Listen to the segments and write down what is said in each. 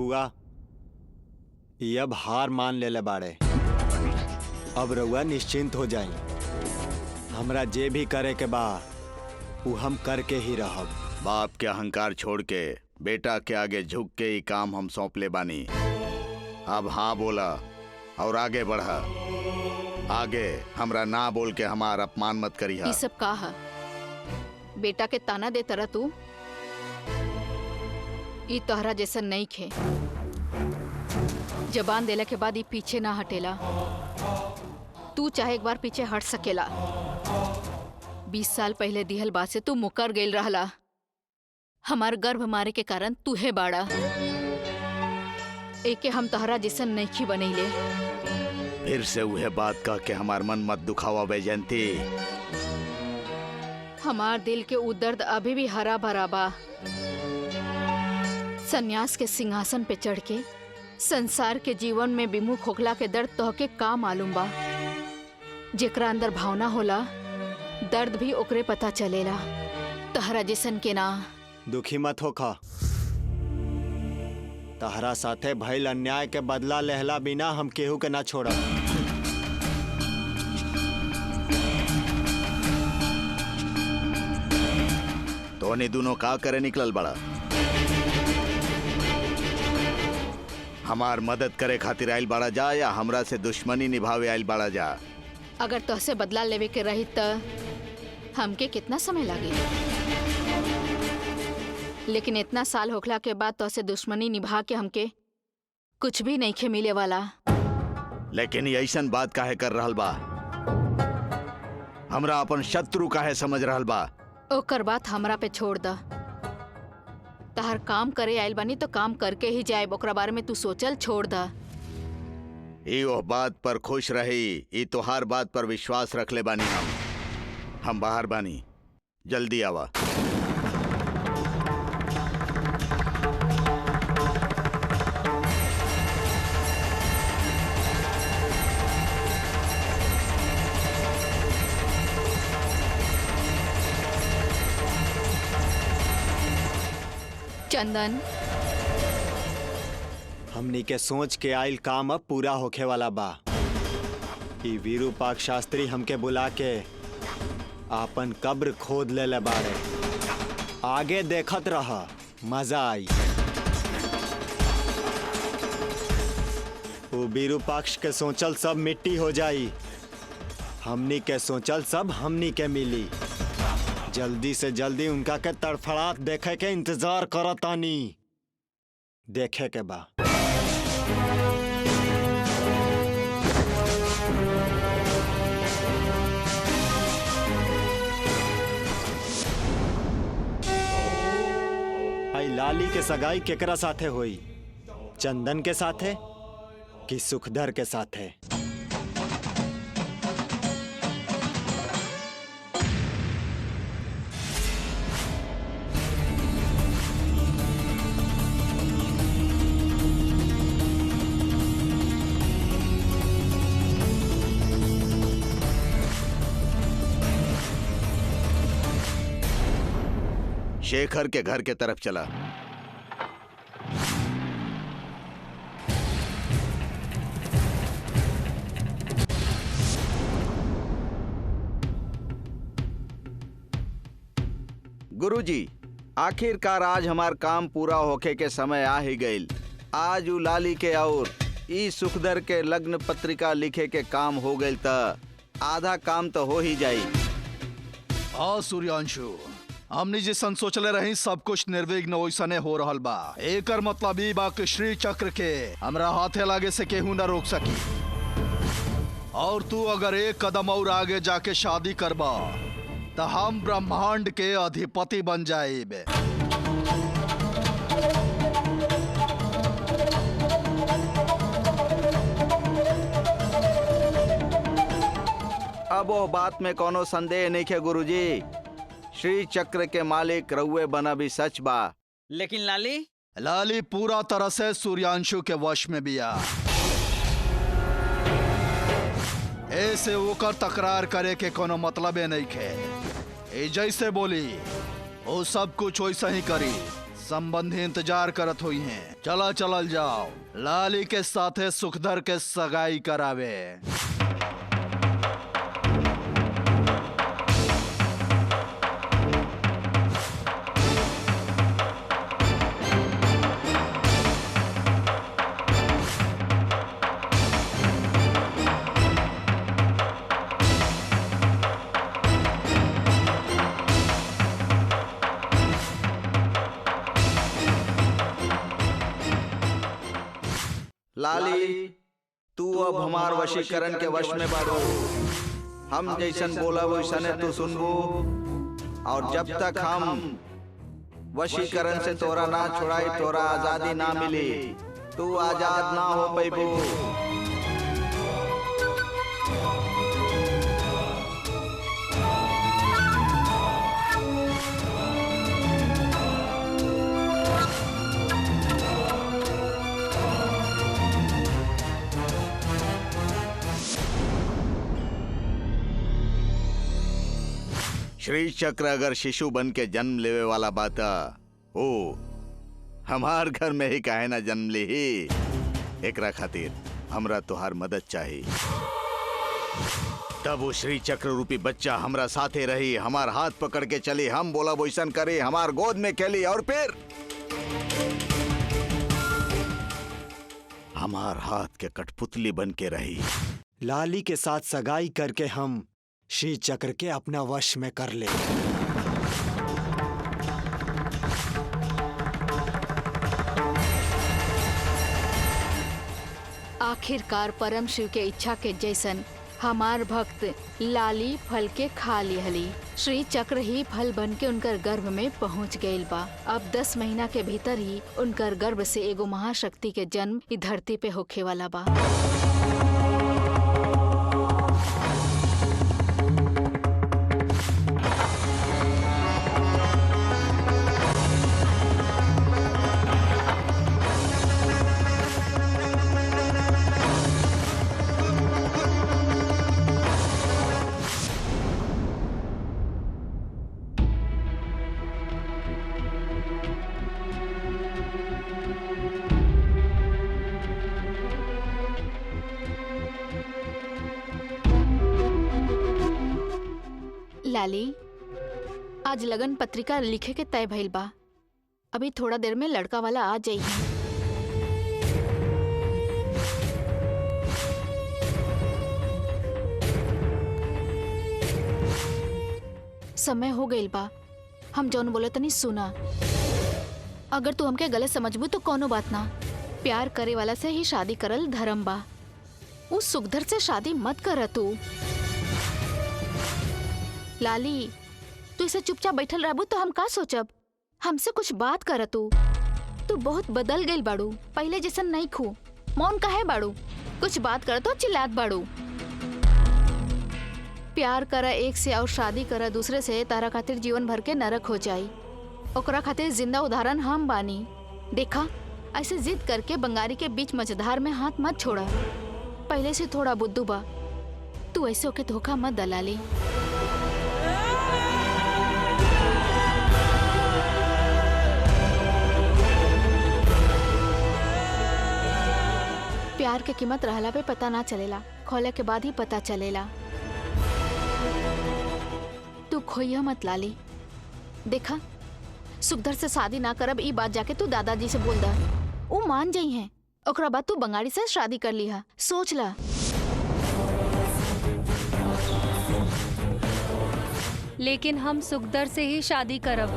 बबुआ ये अब हार मान लेले बाड़े। अब रउआ निश्चिंत हो जाई। हमरा जे भी करे के बा वो हम करके ही रहब। बाप के अहंकार छोड़ के बेटा के आगे झुक के ही काम हम सौंप ले बानी। अब हाँ बोला और आगे बढ़ा। आगे हमरा ना बोल के हमार अपमान मत करिहा। ये सब कहा बेटा के ताना दे तरह तू ई तोहरा जैसा नहीं खे। जबान देला के बाद ये पीछे ना हटेला। तू चाहे एक बार पीछे हट सकेला। 20 साल पहले दिहल बात से तू मुकर गईल रहला। हमार गर्भ मारे के कारण तू है बाड़ा। एके हम तोहरा जैसन नहीं खी बनैले। फिर से वह बात कह के हमार मन मत दुखावा वैजयंती। हमार दिल के उ दर्द अभी भी हरा भरा बा। सन्यास के सिंहासन पे चढ़ के संसार के जीवन में विमुख होखला के दर्द तोहके का मालूम बा। जेकरा अंदर भावना होला दर्द भी ओकरे पता चलेला। तहरा जैसन के ना। दुखी मत होखा। तहरा साथे भइल अन्याय के बदला लेहला बिना हम केहू के ना छोड़ा। तोने दोनों का करे निकलल बड़ा। हमार मदद करे खातिर आइल बाड़ा जा या हमरा से दुश्मनी निभावे आइल बाड़ा जा। अगर तोहसे बदला लेवे के रही त हमके कितना समय लागे। लेकिन इतना साल होखला के बाद तोहसे दुश्मनी निभा के हमके कुछ भी नहीं खे मिले वाला। लेकिन ये ऐसन बात काहे कर रहल बा? हमरा अपन शत्रु काहे समझ रहल बा? ओकर बात हमरा पे छोड़ द। तहर काम करे आइल बानी तो काम करके ही जाए। ओकरा बारे में तू सोचल छोड़ द। ई वो बात पर खुश रही। ई तोहार बात पर विश्वास रख ले बानी। हम बाहर बानी, जल्दी आवा। चंदन, हमनी के सोच के आइल काम अब पूरा होखे वाला बा। ई विरूपाक्ष शास्त्री हमके बुला के आपन कब्र खोद ले बाड़े। आगे देखत रहा, मजा आई। वो विरूपाक्ष के सोचल सब मिट्टी हो जाई। हमनी के सोचल सब हमनी के मिली। जल्दी से जल्दी उनका के तड़फड़ात देखे के इंतजार करतानी। देखे के बा। आई लाली के सगाई केकरा साथे होई? चंदन के साथे कि सुखधर के साथे? शेखर के घर के तरफ चला। गुरुजी, आखिरकार आज हमार काम पूरा होके के समय आ ही गईल। आज उ लाली के और ई सुखदर के लग्न पत्रिका लिखे के काम हो गईल त आधा काम तो हो ही जाई। सूर्यांशु, हमने जैसन सोचले रही सब कुछ निर्विघ्न वैसने हो रहल बा। एकर मतलब ई बा कि श्री चक्र के हमरा हाथे लागे से केहू न रोक सकी। और तू अगर एक कदम और आगे जाके शादी करबा तो हम ब्रह्मांड के अधिपति बन जाएबे। अब वो बात में कोनो संदेह नहीं है गुरुजी। श्री चक्र के मालिक रउए बना भी सच बा। लेकिन लाली पूरा तरह से सूर्यांशु के वश में बिया। ऐसे ओकर तकरार करे के कोनो मतलब नहीं है। जैसे बोली वो सब कुछ वैसा ही करी। संबंधी इंतजार करत हुई हैं। चला चलल जाओ, लाली के साथे सुखधर के सगाई करावे। लाली, तू अब हमार वशीकरण के वश में बाड़ू। हम जैसन बोला वैसने तू सुनबू, और जब तक हम वशीकरण से तोरा ना छुड़ाई तोरा आजादी ना मिली, तू आजाद ना हो पैबू। श्री चक्र अगर शिशु बन के जन्म लेवे वाला बाता ओ हमार घर में ही काहे ना जन्म ले ही। एकरा खातिर हमरा तोहार मदद चाहिए। तब वो श्री चक्र रूपी बच्चा हमरा साथे रही, हमार हाथ पकड़ के चली, हम बोला वैसन करे, हमार गोद में खेली और फिर हमार हाथ के कठपुतली बन के रही। लाली के साथ सगाई करके हम श्री चक्र के अपना वश में कर ले। आखिरकार परम शिव के इच्छा के जैसन हमार भक्त लाली फल के खा लिहली। श्री चक्र ही फल बन के उनकर गर्भ में पहुंच गईल बा। अब 10 महीना के भीतर ही उनकर गर्भ से एगो महाशक्ति के जन्म इस धरती पे होखे वाला बा। लाली, आज लगन पत्रिका लिखे के तय भइल बा। अभी थोड़ा देर में लड़का वाला आ जाई। समय हो गईल बा, हम जौन बोले तनी सुना। अगर तू हमके गलत समझबू तो कोनो बात ना। प्यार करे वाला से ही शादी करल धर्म बा। उस सुखधर से शादी मत कर तू। लाली, तू इसे चुपचाप बैठल रहबू तो हम का सोचब? हमसे कुछ बात कर तू बहुत बदल गई बाड़ू। पहले जैसन नहीं खू। मौन काहे बाड़ू? कुछ बात कर तो चिल्लात बाड़ू। प्यार करा एक से और शादी करा दूसरे से, तारा खातिर जीवन भर के नरक हो जाई। ओकरा खातिर जिंदा उदाहरण हम बानी। देखा, ऐसे जिद करके बंगारी के बीच मझधार में हाथ मत छोड़ा। पहले से थोड़ा बुद्धू बा। तू ऐसे ओके धोखा मत दलाली। प्यार के कीमत रहला पे पता ना चलेला, खोले के बाद ही पता चलेला। तू खोइया मत लाली। देखा, सुखधर से शादी ना करब ई बात जाके तू दादाजी से बोल दा। वो मान जाई हैं। ओकरा बाद तू बंगाड़ी से शादी कर लिहा। सोच ला। लेकिन हम सुखधर से ही शादी करब।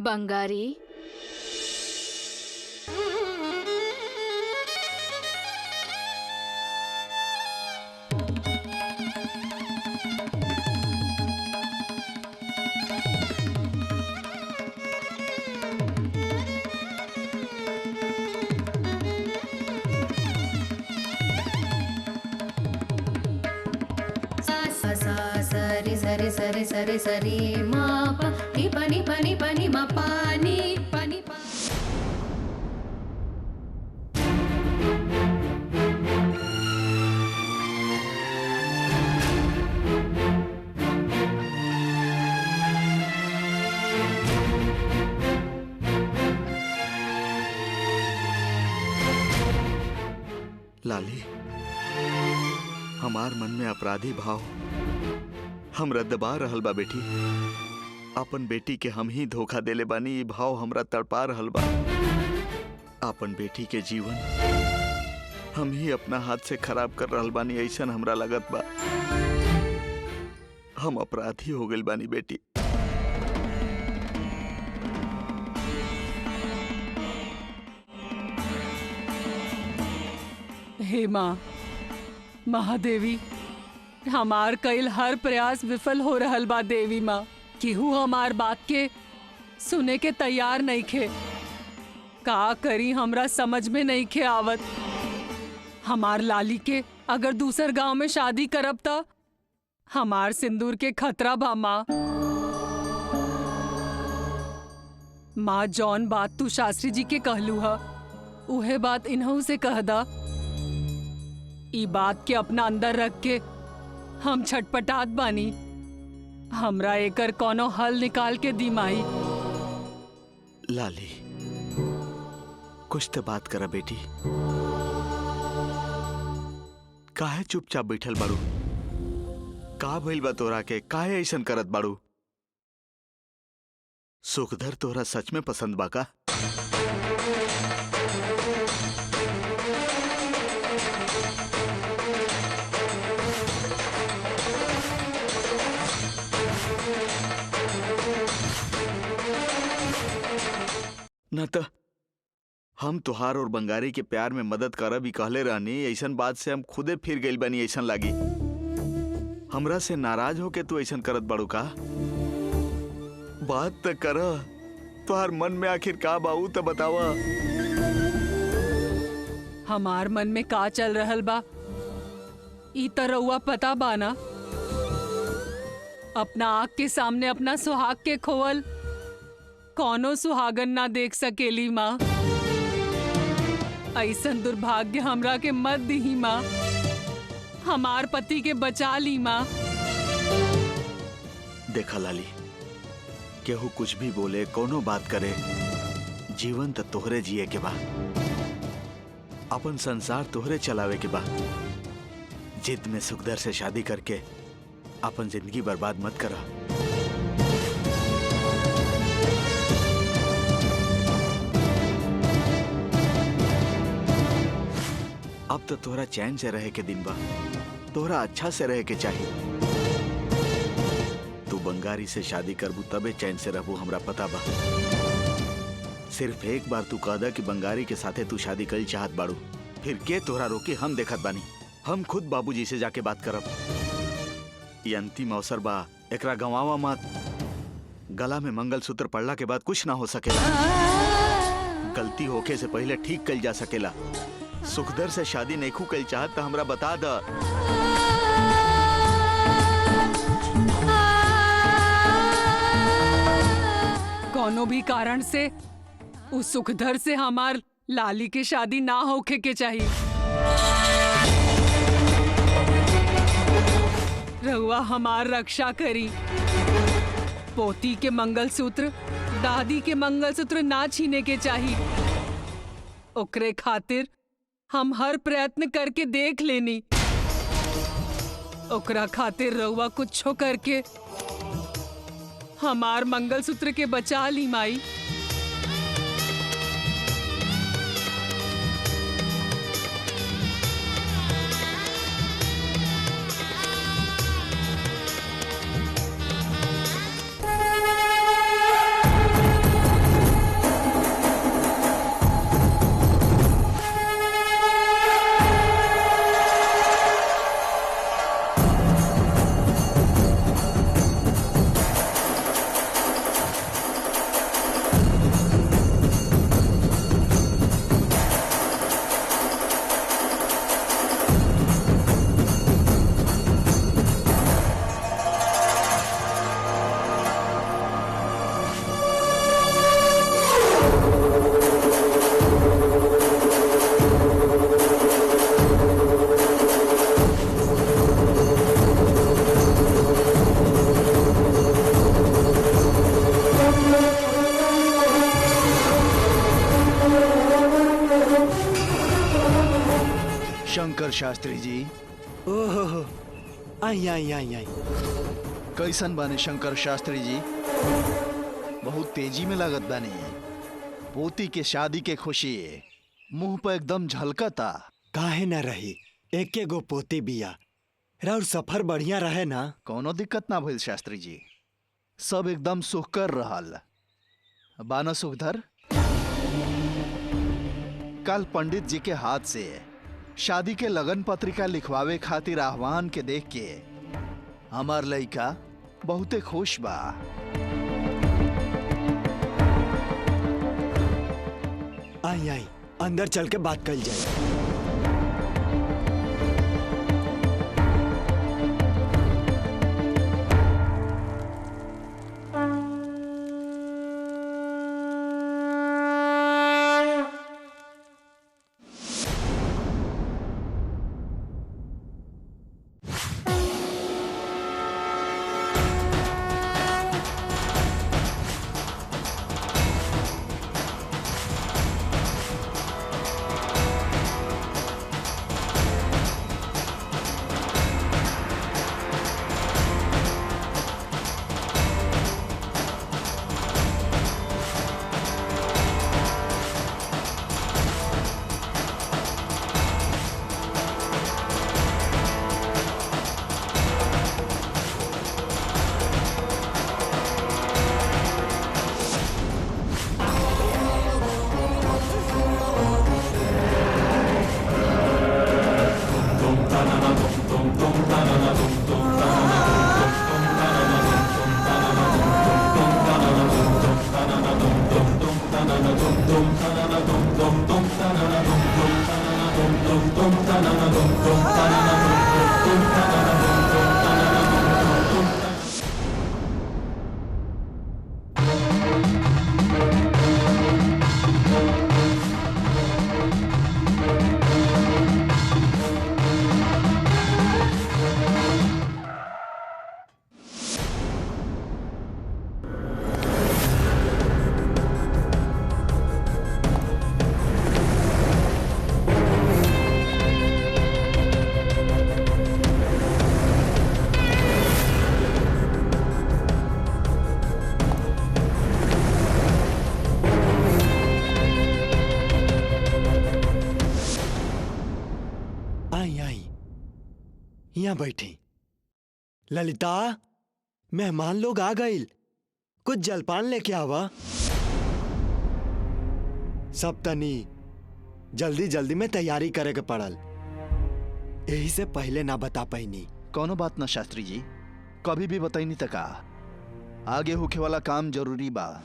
बंगारी, सरि सरि सरि सरि सरि मा प नि प नि प नि प नि म प नि प नि प। लाली, हमार मन में अपराधी भाव हमरा दबा रहल बा बेटी। अपन बेटी के हम ही धोखा देले बानी, ई भाव हमरा तड़पा रहल बा। अपन बेटी के जीवन हम ही अपना हाथ से खराब कर रहल बानी, ऐसन हमरा लगत बा। हम अपराधी हो गइल बानी बेटी। हे माँ महादेवी, हमार कईल हर प्रयास विफल हो रहल बा देवी माँ। केहू हमार बात के सुने के तैयार नहीं खे। का करी हमरा समझ में नहीं खे आवत। हमार लाली के अगर दूसर गांव में शादी करब त हमार सिंदूर के खतरा बा माँ। माँ जौन बात तू शास्त्री जी के कहलू हा, उहे बात इन्हू से कह दा। ई बात के अपना अंदर रख के हम छटपटात बानी। हमरा एकर कोनो हल निकाल के दी माई। लाली, कुछ तो बात करा बेटी। काहे चुपचाप बैठल बाड़ू? का भइल बा तोरा के? काहे ऐसन करत बाड़ू? सुखधर तोरा सच में पसंद बा का? न त हम तुहार और बंगारी के प्यार में मदद करब ही कहले रहनी। ऐसन बात से हम खुदे फिर गइल बानी। ऐसन लागी हमरा से नाराज होके तू ऐसन करत बाड़ू का? बात त कर। तुहार मन में आखिर का बाऊ त बतावा। हमार मन में का चल रहल बा ई त रउआ पता बा ना। अपना आँख के सामने अपना सुहाग के खोवल कौनो सुहागन ना देख सकेली माँ। ऐसन दुर्भाग्य हमरा के मत दीही माँ। हमार पति के बचा ली माँ। देखा लाली, केहू कुछ भी बोले, कोनो बात करे, जीवन तो तोहरे जिए के बा। अपन संसार तोहरे चलावे के बा। जिद में सुखदर से शादी करके अपन जिंदगी बर्बाद मत करा। अब तो तोहरा चैन से रहे के दिन बा। तोहरा अच्छा से रहे के चाहिए। तू बंगारी से शादी करबू तबे चैन से रहबू, हमरा पता बा। सिर्फ एक बार तू कह दा कि बंगारी के साथे तू शादी कल चाहत बाड़ू, फिर के तोहरा रोके हम देखत बानी। हम खुद बाबूजी से जाके बात करब। ये अंतिम अवसर बा, एकरा गंवावा मत। गला में मंगलसूत्र पड़ला के बाद कुछ ना हो सकेला। गलती होके से पहले ठीक कल जा सकेला। सुखदर से शादी नहीं कल चाहत तो हमरा बता दा। कोनो भी कारण से उस सुखधर से हमार लाली के शादी ना होके के चाहिए। रहुआ हमार रक्षा करी। पोती के मंगलसूत्र, दादी के मंगलसूत्र ना छीने के चाहिए। ओकरे खातिर हम हर प्रयत्न करके देख लेनी। ओकरा खातिर रहुआ कुछ करके हमार मंगलसूत्र के बचा ली माई। शंकर शास्त्री जी, ओहो, आई आई आई आई। कैसन बानी शंकर शास्त्री जी? बहुत तेजी में लागत बानी। पोती के शादी के खुशी मुंह पर एकदम झलकता। काहे न रही, एके गो पोती बिया। और सफर बढ़िया रहे ना? कोनो दिक्कत ना भइल शास्त्री जी, सब एकदम सुखकर रहल। बाना सुखधर, कल पंडित जी के हाथ से शादी के लगन पत्रिका लिखवावे खातिर आह्वान के देख के हमार लइका बहुते खुश बा। आई आई, अंदर चल के बात कल जाए। यहाँ बैठी। ललिता, मेहमान लोग आ गए, कुछ जलपान लेके आवा। सब तनी जल्दी जल्दी में तैयारी करे के पड़ल, यही से पहले ना बता पैनी। कोनो बात ना शास्त्री जी, कभी भी बताई तका। आगे होके वाला काम जरूरी बा।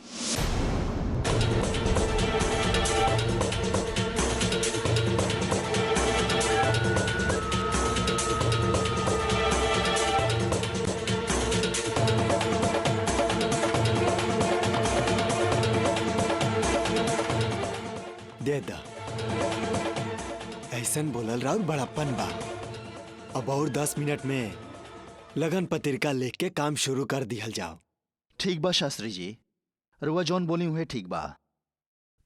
दे दा, ऐसन बोलल राउर बड़प्पन बा। अब और 10 मिनट में लगन पत्रिका लिख के काम शुरू कर दिहल जाओ। ठीक बा शास्त्री जी, रुआ जौन बोली हुए ठीक बा।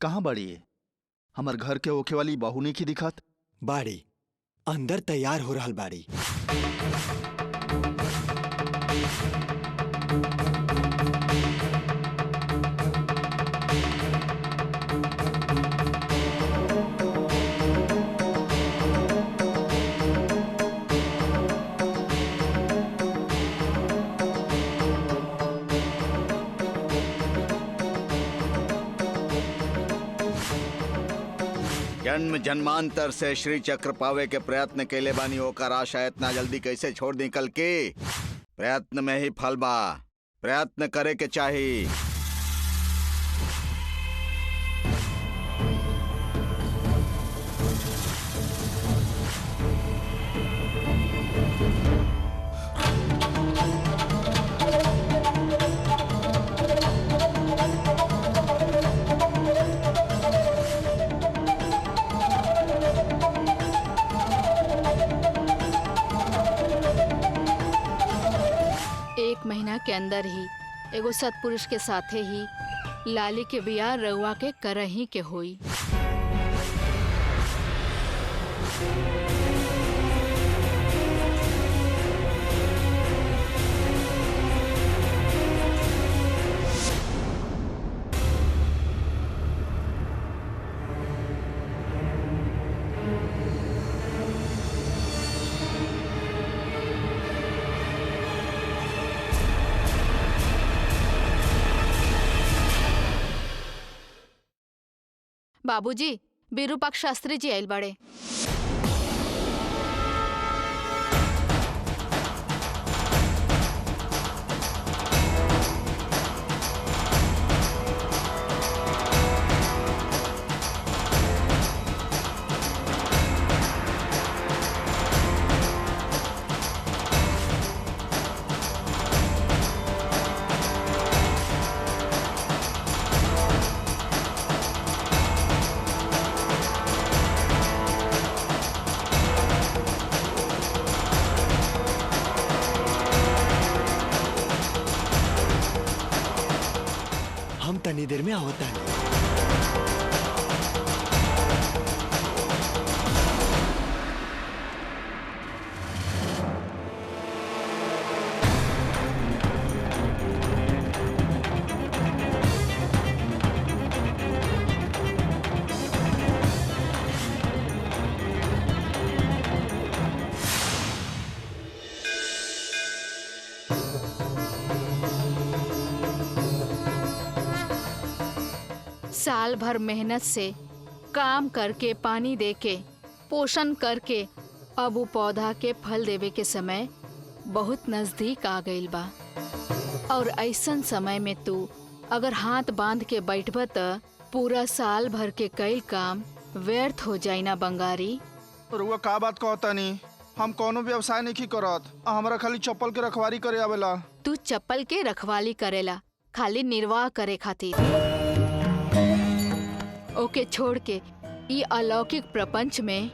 कहाँ बाड़ी? हमार घर के होखे वाली बहू नहीं की दिखत? बाड़ी अंदर तैयार हो रहल बाड़ी। जन्म जन्मांतर से श्री चक्र पावे के प्रयत्न कैले बानी, होकर आशा इतना जल्दी कैसे छोड़ दी? कल के प्रयत्न में ही फल बा, प्रयत्न करे के चाहिए। महीना के अंदर ही एगो सत्पुरुष के साथे ही लाली के बियाह रउआ के करही के होई। बाबूजी, विरूपाक्ष शास्त्री जी आइल बड़े। हम तनी देर में आवता है। साल भर मेहनत से काम करके पानी देके पोषण करके अब वो पौधा के फल देवे के समय बहुत नजदीक आ गइल बा। और ऐसन समय में तू अगर हाथ बांध के बैठब त पूरा साल भर के कईल काम व्यर्थ हो जाई ना बंगारी। रुआ का बात कहता नहीं, हम कोनो व्यवसाय नहीं करत, हमरा खाली चप्पल के रखवारी करे आवेला। तू चप्पल के रखवाली करेला खाली निर्वाह करे खातिर। ओके छोड़ के ई अलौकिक प्रपंच में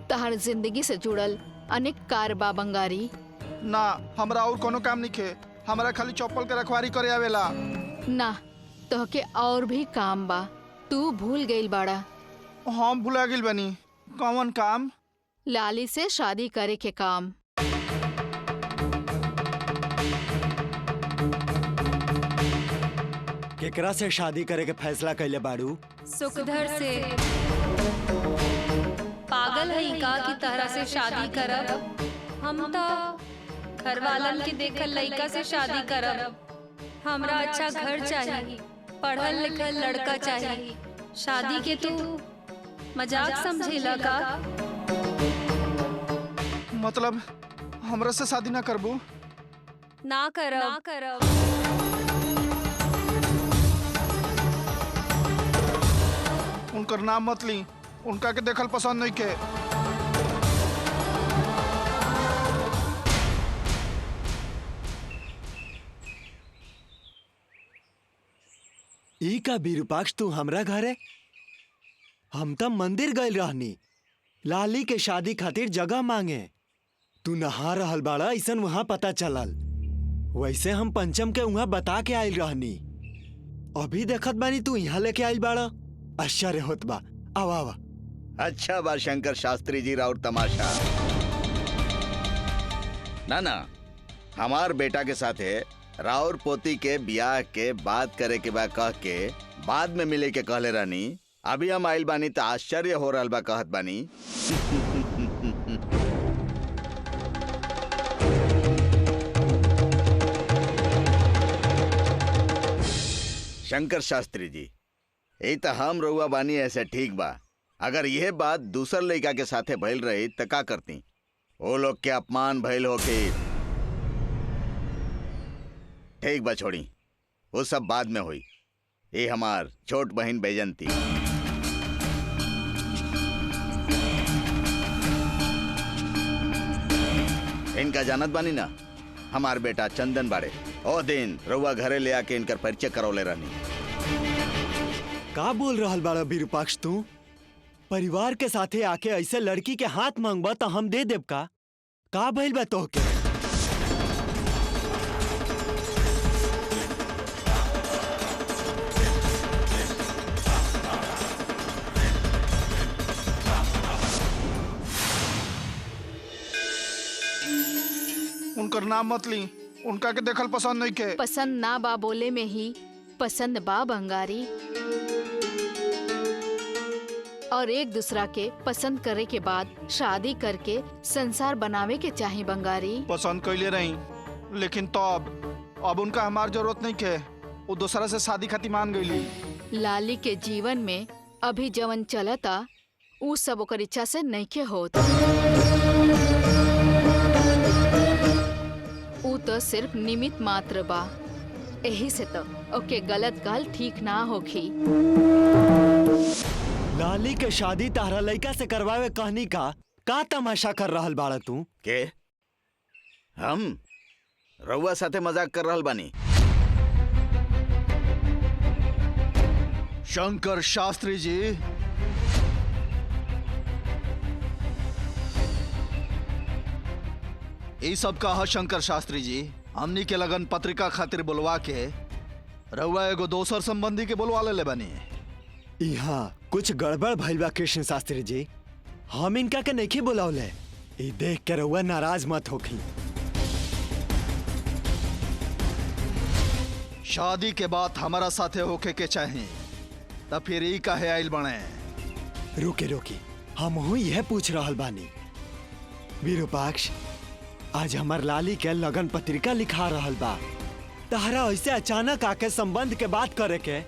तहर जिंदगी से जुड़ल अनेक कार बा बंगारी। ना, हमरा और कोनो काम नहीं खे, हमरा खाली चप्पल के रखवारी करे आवेला। ना, तोहके और भी काम बा, तू भूल गइल बाड़ा। हम भुला गेल बनी। कौन काम? लाली से शादी करे के काम। केकरा से शादी करे के फैसला कैले बाड़ू? सुखधर से। पागल है का की तरह से शादी करब? हम तो घर वालन के देखल लड़का से शादी करब। हमरा अच्छा घर चाहिए, पढ़ल लिखल लड़का चाहिए। शादी के तू मजाक समझेला का? मतलब हमरा से शादी ना करबू? ना करब। उनकर नाम मत ली, उनका के देखल पसंद नहीं के। ई का विरूपाक्ष तू हमरा घरे? हम तो मंदिर गइल रहनी लाली के शादी खातिर जगह मांगे। तू नहा रहल बाड़ा ऐसन वहाँ पता चलल। वैसे हम पंचम के वहाँ बता के आइल रहनी। अभी देखत बानी तू यहाँ लेके आइल बाड़ा। आश्चर्य होत बा। आवा आवा। अच्छा बा शंकर शास्त्री जी राउर तमाशा। ना हमार बेटा के साथे राउर पोती के ब्याह के बात करे के बा कह के बाद में मिले के कहले रानी। अभी हम आइल बानी तो आश्चर्य हो रहल बा कहत बानी। शंकर शास्त्री जी, यही तो हम रहुआ बानी ऐसे ठीक बा। अगर यह बात दूसर लड़का के साथे भइल रही तो का करती? वो लोग के अपमान भइल होके। ठीक बा छोड़ी, वो सब बाद में हुई। ये हमार छोट बहन बैजंती। इनका जानत बानी ना, हमार बेटा चंदन बाड़े। ओ दिन रउआ घरे ले आके इनकर परिचय करौले रहनी। का बोल रहल बाड़ा विरूपाक्ष तू? परिवार के साथे आके ऐसे लड़की के हाथ मांगबा तो हम दे देब का भइल बा तोहके? उनकर नाम मत ली, उनका के देखल पसंद नहीं के। पसंद ना बा बोले में ही पसंद बा बंगारी। और एक दूसरा के पसंद करे के बाद शादी करके संसार बनावे के चाहे बंगारी। पसंद कैले रही, लेकिन तो अब उनका हमार जरूरत नहीं के। वो दूसरा से शादी खातिर मान गईली। लाली के जीवन में अभी जवन चलता ऊ सब ओकर इच्छा से नइखे होत। ऊ तो सिर्फ निमित्त मात्र बा। यही से तो ओके गलत गल ठीक ना होखी। लाली के शादी तारा लइका से करवावे कहनी का तमाशा कर रहल बाड़ा तू? के हम रउआ साथे मजाक कर रहल बानी? शंकर शास्त्री जी, ये सब कहा शंकर शास्त्री जी। हमनी के लगन पत्रिका खातिर बुलवा के रउआ एगो दोसर संबंधी के बुलवा ले बनी। यहाँ कुछ गड़बड़ भइल बा कृष्ण शास्त्री जी। हम इनका के नहीं बुलावले। ई देख के रउआ नाराज मत होखी। शादी के बाद हमारा साथे होके के चाहिए, तब फिर ई काहे आइल बने? रुके हम हूँ यह पूछ रहल बानी। विरूपाक्ष, आज हमार लाली के लगन पत्रिका लिखा रहल बा। तहरा ऐसे अचानक आके संबंध के बात करे के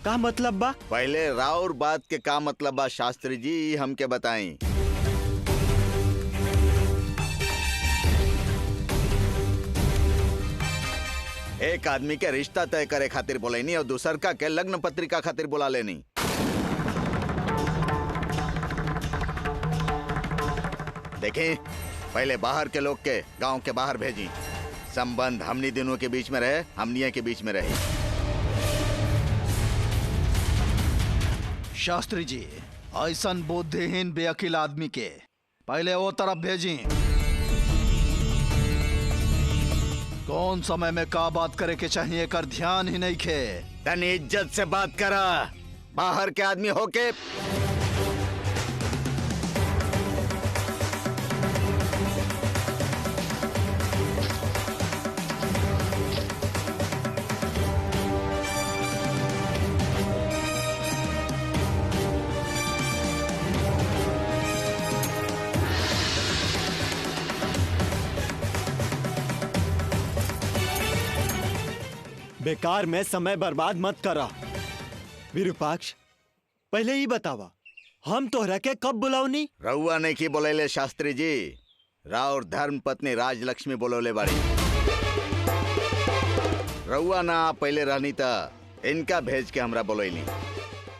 का मतलब बा? पहले राउर बात के का मतलब बा शास्त्री जी, हमके बताई। एक आदमी के रिश्ता तय करे खातिर बोलेनी और दूसर का के लग्न पत्रिका खातिर बुला लेनी। देखें, पहले बाहर के लोग के गांव के बाहर भेजी। संबंध हमनी दोनों के बीच में रहे, हमनिया के बीच में रहे। शास्त्री जी, ऐसन बुद्धिहीन बेअकिल आदमी के पहले वो तरफ भेजी। कौन समय में का बात करे के चाहिए कर ध्यान ही नहीं खे। तनी इज्जत से बात करा, बाहर के आदमी होके। बेकार में समय बर्बाद मत करा। विरूपाक्ष, पहले ही बतावा, हम तोहरा के कब बुलावनी? रउआ नहीं की बोलेले शास्त्री जी, राउर धर्म पत्नी राजलक्ष्मी बोलोले बाड़ी। रउआ ना पहले रहनी था, इनका भेज के हमरा बोलैली।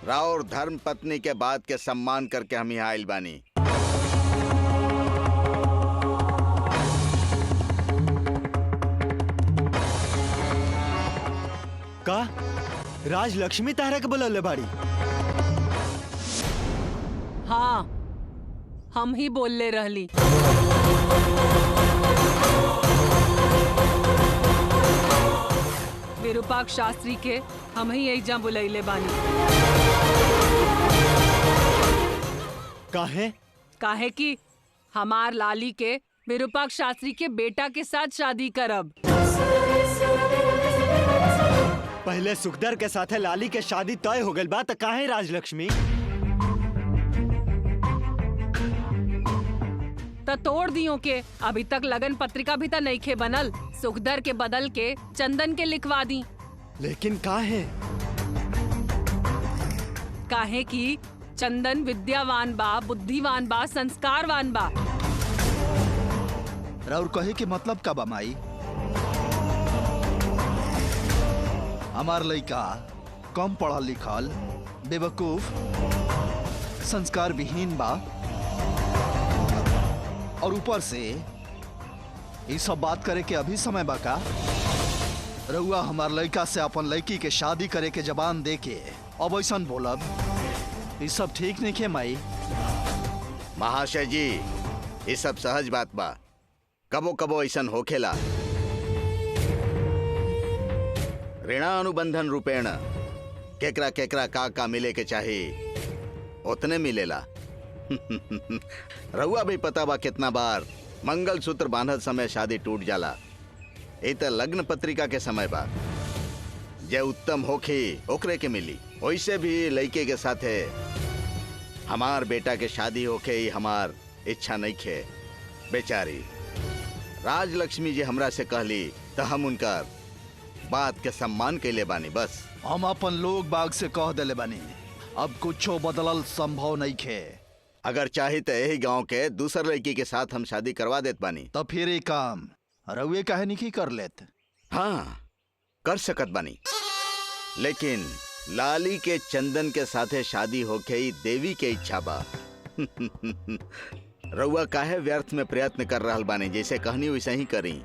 राउर धर्म पत्नी के बात के सम्मान करके हम यहाँ आइल बानी। का राजलक्ष्मी तारा के बुलावले बाड़ी? हाँ, हम ही बोलले रहली। विरूपाक्ष शास्त्री के हम ही एजा बुलैले बानी। काहे? काहे कि हमार लाली के विरूपाक्ष शास्त्री के बेटा के साथ शादी करब। पहले सुखदर के साथे लाली के शादी तय हो गई बा, त काहे राजलक्ष्मी? त तोड़ दियो के अभी तक लगन पत्रिका भी त नहीं खे बनल। सुखदर के बदल के चंदन के लिखवा दी। लेकिन काहे? काहे कि चंदन विद्यावान बा, बुद्धिवान बा, संस्कारवान बा। राउर कहे के मतलब का बा माई? हमार लइका कम पढ़ल लिखल, बेवकूफ, संस्कार विहीन बा और ऊपर से ये सब बात करे के अभी समय बा का? रउआ हमार लइका से अपन लड़की के शादी करे के जबान दे के अब ऐसन बोलब, ये सब ठीक नहीं है माई। महाशय जी, ये सब सहज बात बा, कबो कबो ऐसन होखेला। ऋणानुबंधन रूपेण केकरा केकरा का मिले के चाहिए उतने मिलेला। रउआ भी पता बा कितना बार मंगलसूत्र बांधत समय शादी टूट जाला। ये तो लग्न पत्रिका के समय बा, जे उत्तम होखी ओकरे के मिली। वैसे भी लड़के के साथे हमार बेटा के शादी होके ही हमार इच्छा नहीं खे। बेचारी राजलक्ष्मी जी हमरा से कहली तो हम उनका बात के सम्मान कैले बानी। बस हम अपन लोग बाग से कह दिले बानी, अब कुछो बदलल संभव नहीं खे। अगर चाहे तो यही गांव के दूसर लड़की के साथ हम शादी करवा देत बानी। तो फिर एक काम रउए काहे नहीं कर लेत? हाँ, कर सकत बानी, लेकिन लाली के चंदन के साथे शादी होके ही देवी के इच्छा बा। रउआ काहे व्यर्थ में प्रयत्न कर रहल बानी? जैसे कहनी वैसे ही करी।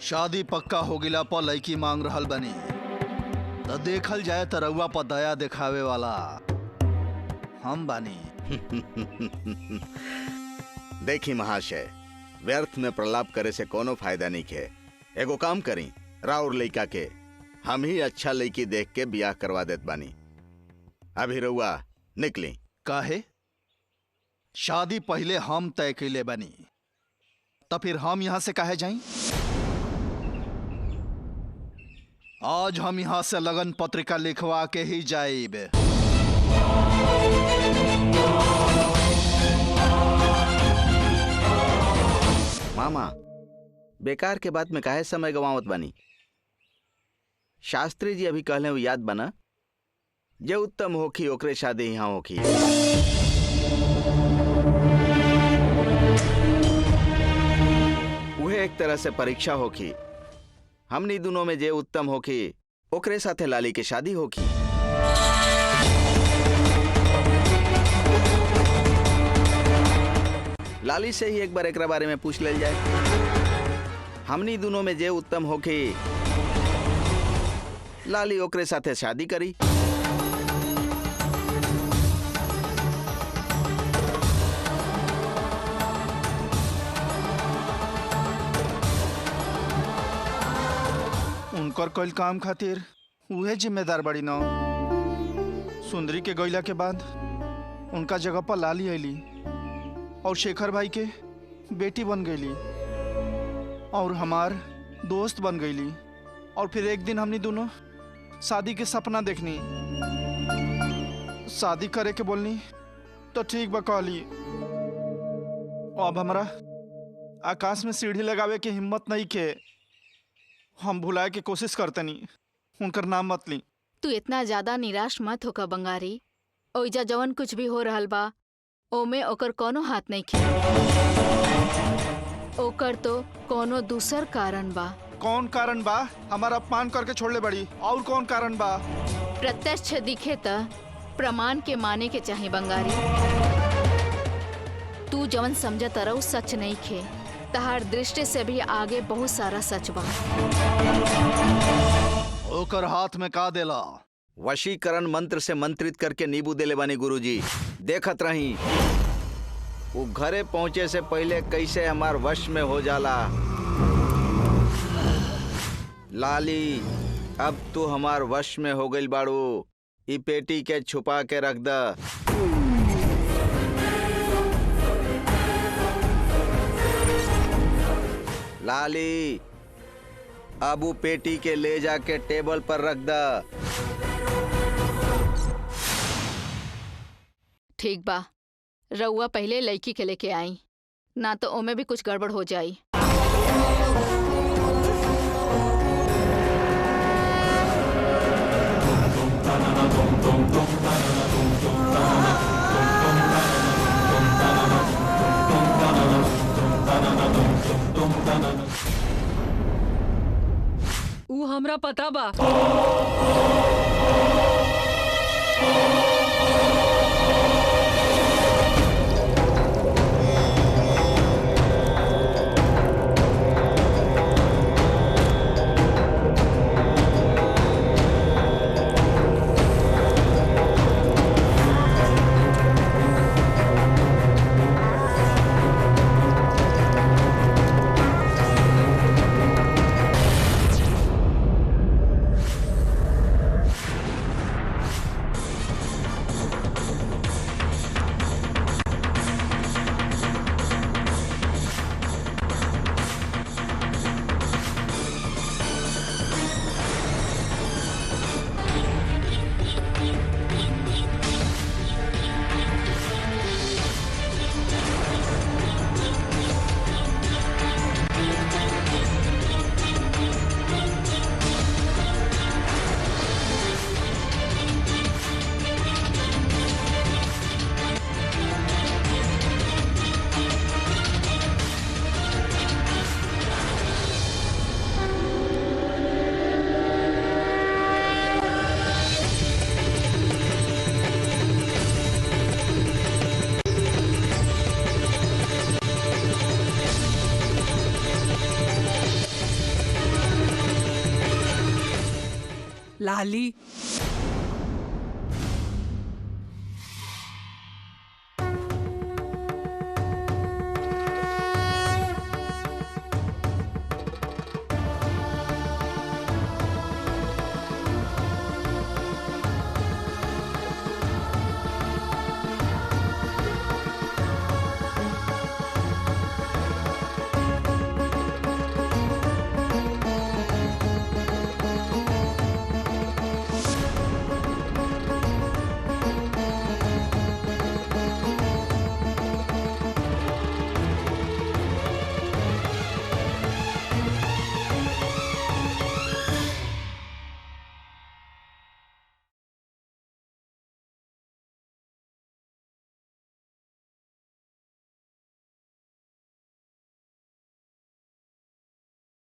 शादी पक्का हो गिला पर लड़की मांग रहल बनी, तो देखल जाए तो रउआ पर दया दिखावे वाला हम बानी। देखी महाशय, व्यर्थ में प्रलाप करे से कोनो फायदा नहीं है। एगो काम करी, राउर लइका के हम ही अच्छा लड़की देख के बियाह करवा देत बानी। अभी रउआ निकली। काहे? शादी पहले हम तय कैले बनी, तो फिर हम यहां से काहे जाई? आज हम यहां से लगन पत्रिका लिखवा के ही जाइब। मामा, बेकार के बात में काहे समय गवावत बानी? शास्त्री जी अभी कहले वो याद बना, जे उत्तम होखी ओकरे शादी यहाँ होखी। वह एक तरह से परीक्षा होखी। हमनी दोनों में जे उत्तम होखी ओकरे साथे लाली के शादी होखी। लाली से ही एक बार एकरा बारे में पूछ लेल जाए। हमनी दोनों में जे उत्तम होखी लाली ओकरे साथे शादी करी। उनकर कल काम खातिर उहे जिम्मेदार बड़ी न। सुंदरी के गईला के बाद उनका जगह पर लाली आईली और शेखर भाई के बेटी बन गईली और हमार दोस्त बन गईली। और फिर एक दिन हमनी दोनों शादी के सपना देखनी, शादी करे के बोलनी तो ठीक बा कहली। अब हमारा आकाश में सीढ़ी लगावे के हिम्मत नहीं के। हम भुलाए के कोशिश करतनी, उनकर नाम मत ली। तू इतना ज्यादा निराश मत होका बंगारी। ओइजा जवन कुछ भी हो रहल बा ओमे ओकर कोनो हाथ नहीं खे। ओकर तो कोनो दूसर कारण बा। कौन कारण बा? हमारा अपमान करके छोड़ले बड़ी, और कौन कारण बा? प्रत्यक्ष दिखे त प्रमाण के माने के चाहे बंगारी। तू जवन समझत रहो सच नहीं खे। तहार दृष्टि से भी आगे बहुत सारा सच बा। ओकर हाथ में का देला? वशीकरण मंत्र से मंत्रित करके नींबू देले बानी गुरुजी। देखत रही वो घरे पहुंचे से पहले कैसे हमार वश में हो जाला। लाली, अब तू हमार वश में हो गई बाड़ू। ई पेटी के छुपा के रख द। लाली, अब वो पेटी के ले जाके टेबल पर रख द। ठीक बा, रउआ पहले लड़की के लेके आई, ना तो ओमे भी कुछ गड़बड़ हो जाई। ऊ हमरा पता बा। लाली